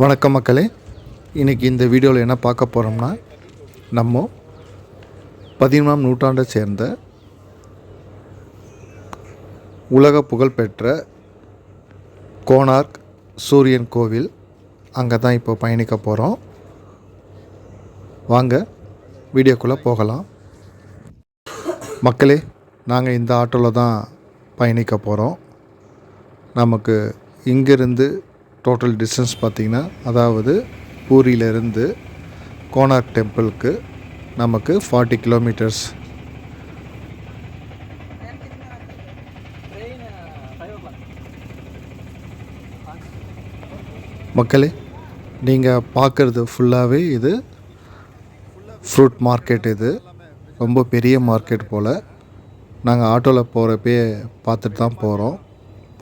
வணக்கம் மக்களே. இன்றைக்கி இந்த வீடியோவில் என்ன பார்க்க போகிறோம்னா, நம்ம 13ஆம் நூற்றாண்டை சேர்ந்த உலக புகழ்பெற்ற கோனார்க் சூரியன் கோவில் அங்கே தான் இப்போ பயணிக்க போகிறோம். வாங்க வீடியோக்குள்ளே போகலாம். மக்களே, நாங்கள் இந்த ஆட்டோவில் தான் பயணிக்க போகிறோம். நமக்கு இங்கேருந்து டோட்டல் டிஸ்டன்ஸ் பார்த்திங்கன்னா, அதாவது பூரியிலேருந்து கோனார்க் டெம்பிளுக்கு நமக்கு 40 கிலோமீட்டர்ஸ். மக்களே, நீங்கள் பார்க்குறது ஃபுல்லாகவே இது ஃப்ரூட் மார்க்கெட். இது ரொம்ப பெரிய மார்க்கெட் போல். நாங்கள் ஆட்டோவில் போகிறப்பே பார்த்துட்டு தான் போகிறோம்.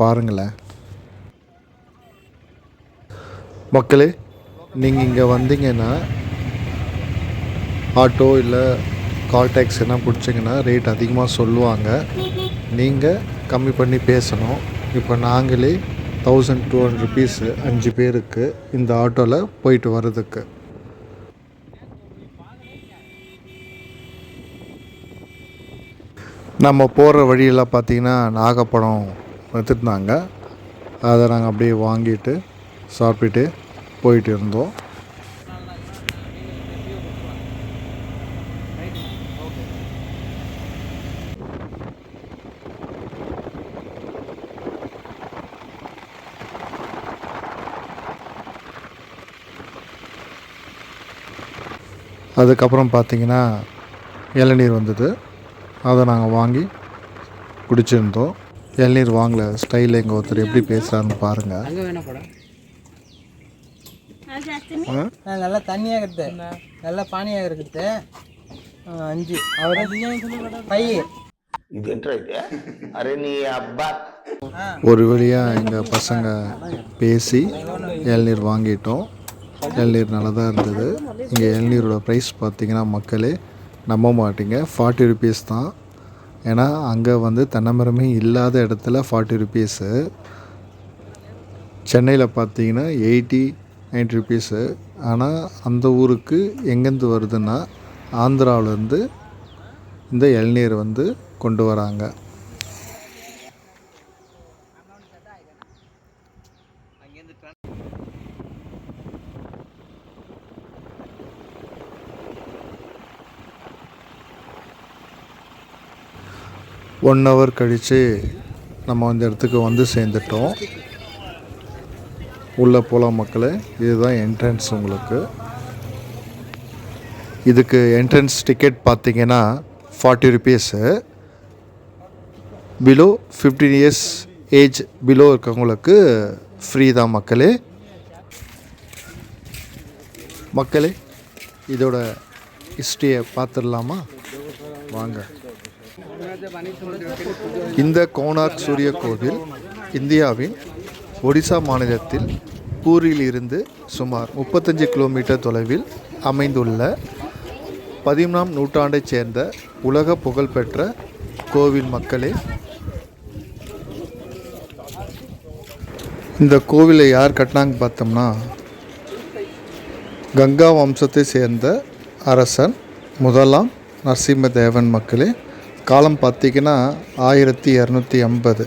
பாருங்களேன் மக்களே, நீங்கள் இங்கே வந்தீங்கன்னா ஆட்டோ இல்லை கால் டாக்ஸி என்ன பிடிச்சிங்கன்னா ரேட் அதிகமாக சொல்லுவாங்க. நீங்கள் கம்மி பண்ணி பேசணும். இப்போ நாங்களே 1200 ருபீஸு 5 பேருக்கு இந்த ஆட்டோவில் போயிட்டு வர்றதுக்கு. நம்ம போகிற வழியெல்லாம் பார்த்திங்கன்னா நாகப்பழம் எடுத்துருந்தாங்க. அதை நாங்கள் அப்படியே வாங்கிட்டு சாப்பிட்டுட்டு போயிட்டு இருந்தோம். அதுக்கப்புறம் பார்த்திங்கன்னா இளநீர் வந்தது. அதை நாங்கள் வாங்கி குடிச்சிருந்தோம். இளநீர் வாங்கல ஸ்டைலில் எங்கள் ஒருத்தர் எப்படி பேசுகிறாருன்னு பாருங்கள். நல்லா தண்ணியாக இருக்குது, நல்லா பானியாக இருக்குது. 5 அவர் ஒரு வழியாக எங்கள் பசங்க பேசி இளநீர் வாங்கிட்டோம். இளநீர் நல்லா தான் இருந்தது. இங்கே இளநீரோட ப்ரைஸ் பார்த்திங்கன்னா மக்களே நம்ப மாட்டீங்க, 40 ருபீஸ் தான். ஏன்னா அங்கே தென்னைமரமே இல்லாத இடத்துல 40 ருபீஸு. சென்னையில் பார்த்தீங்கன்னா 80-90 ருபீஸு. ஆனால் அந்த ஊருக்கு எங்கேருந்து வருதுன்னா ஆந்திராவிலேருந்து இந்த இளநீர் கொண்டு வராங்க. ஒன் ஹவர் கழித்து நம்ம இந்த இடத்துக்கு சேர்ந்துட்டோம். உள்ளே போகலாம் மக்களே. இதுதான் என்ட்ரன்ஸ். உங்களுக்கு இதுக்கு என்ட்ரன்ஸ் டிக்கெட் பார்த்திங்கன்னா 40 rupees. Below 15 years age below இருக்கவங்களுக்கு ஃப்ரீ தான் மக்களே. மக்களே, இதோட ஹிஸ்ட்ரியை பார்த்துடலாமா? வாங்க. இந்த கோனார்க் சூரிய கோவில் இந்தியாவின் ஒடிசா மாநிலத்தில் பூரியில் இருந்து சுமார் 35 கிலோமீட்டர் தொலைவில் அமைந்துள்ள 13ஆம் நூற்றாண்டைச் சேர்ந்த உலக புகழ்பெற்ற கோவில் மக்களே. இந்த கோவிலை யார் கட்டினாங்க பார்த்தோம்னா, கங்கா வம்சத்தை சேர்ந்த அரசன் முதலாம் நரசிம்மதேவன் மக்களே. காலம் பார்த்திங்கன்னா 1250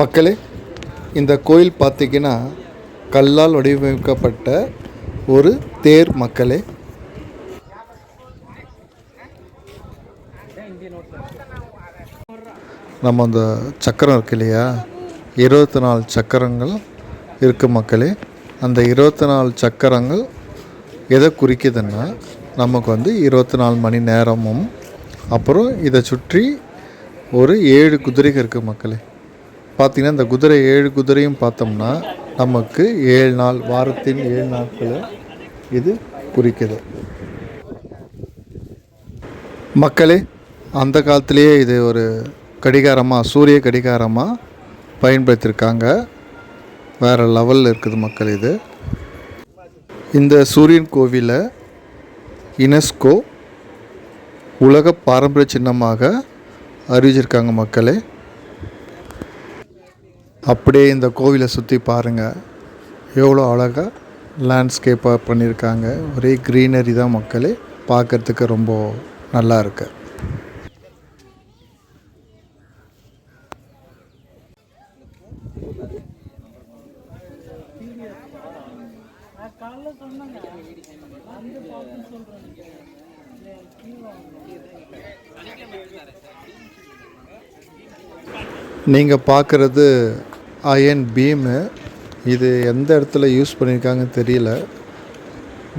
மக்களே. இந்த கோயில் பார்த்திங்கன்னா கல்லால் வடிவமைக்கப்பட்ட ஒரு தேர் மக்களே. நம்ம அந்த சக்கரம் இருக்கு இல்லையா, 24 சக்கரங்கள் இருக்குது மக்களே. அந்த 24 சக்கரங்கள் எதை குறிக்குதுன்னா, நமக்கு 24 மணி நேரமும், அப்புறம் இதை சுற்றி ஒரு 7 குதிரைகள் இருக்குது மக்களே. பார்த்திங்கன்னா இந்த குதிரை 7 குதிரையும் பார்த்தோம்னா நமக்கு 7 நாள், வாரத்தின் 7 நாட்களை இது குறிக்குது மக்களே. அந்த காலத்திலேயே இது ஒரு கடிகாரமாக, சூரிய கடிகாரமாக பயன்படுத்தியிருக்காங்க. வேறு லெவலில் இருக்குது மக்கள். இது இந்த சூரியன் கோவிலை யுனெஸ்கோ உலக பாரம்பரிய சின்னமாக அறிவிச்சிருக்காங்க மக்களே. அப்படியே இந்த கோவிலை சுற்றி பாருங்கள், எவ்வளோ அழகாக லேண்ட்ஸ்கேப்பாக பண்ணியிருக்காங்க. ஒரே க்ரீனரி தான் மக்களே, பார்க்குறதுக்கு ரொம்ப நல்லா இருக்கு. நீங்கள் பார்க்குறது அயன் பீமு. இது எந்த இடத்துல யூஸ் பண்ணியிருக்காங்கன்னு தெரியல,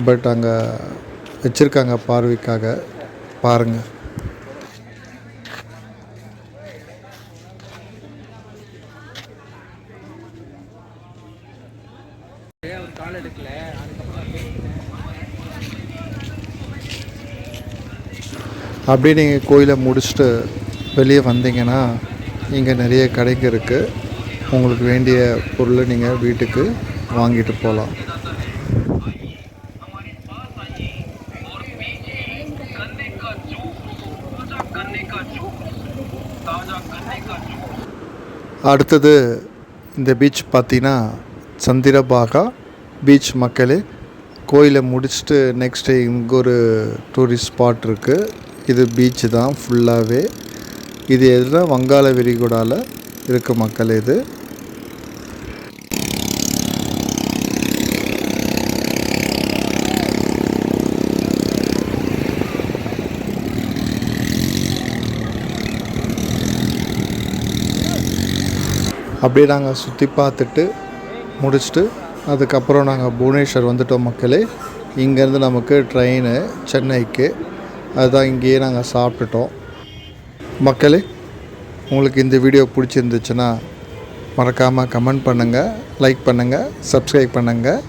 பட் அங்கே வச்சுருக்காங்க பார்வைக்காக. பாருங்கள். அப்படியே நீங்கள் கோயிலை முடிச்சுட்டு வெளியே வந்தீங்கன்னா இங்கே நிறைய கடைக்கு இருக்குது. உங்களுக்கு வேண்டிய பொருளை நீங்கள் வீட்டுக்கு வாங்கிட்டு போகலாம். அடுத்தது இந்த பீச் பார்த்தீங்கன்னா சந்திரபாகா பீச் மக்களே. கோயிலை முடிச்சுட்டு நெக்ஸ்ட்டு இங்கே ஒரு டூரிஸ்ட் ஸ்பாட் இருக்குது. இது பீச்சு தான் ஃபுல்லாகவே. இது எதுனா வங்காள விரிகுடாவில் இருக்க மக்கள். இது அப்படியே நாங்கள் சுற்றி பார்த்துட்டு முடிச்சுட்டு அதுக்கப்புறம் நாங்கள் புவனேஸ்வர் வந்துட்டோம் மக்களே. இங்கேருந்து நமக்கு ட்ரெயின் சென்னைக்கு, அதுதான் இங்கேயே நாங்கள் சாப்பிட்டுட்டோம் மக்களே. உங்களுக்கு இந்த வீடியோ பிடிச்சிருந்துச்சுன்னா மறக்காமல் கமெண்ட் பண்ணுங்கள், லைக் பண்ணுங்கள், சப்ஸ்கிரைப் பண்ணுங்கள்.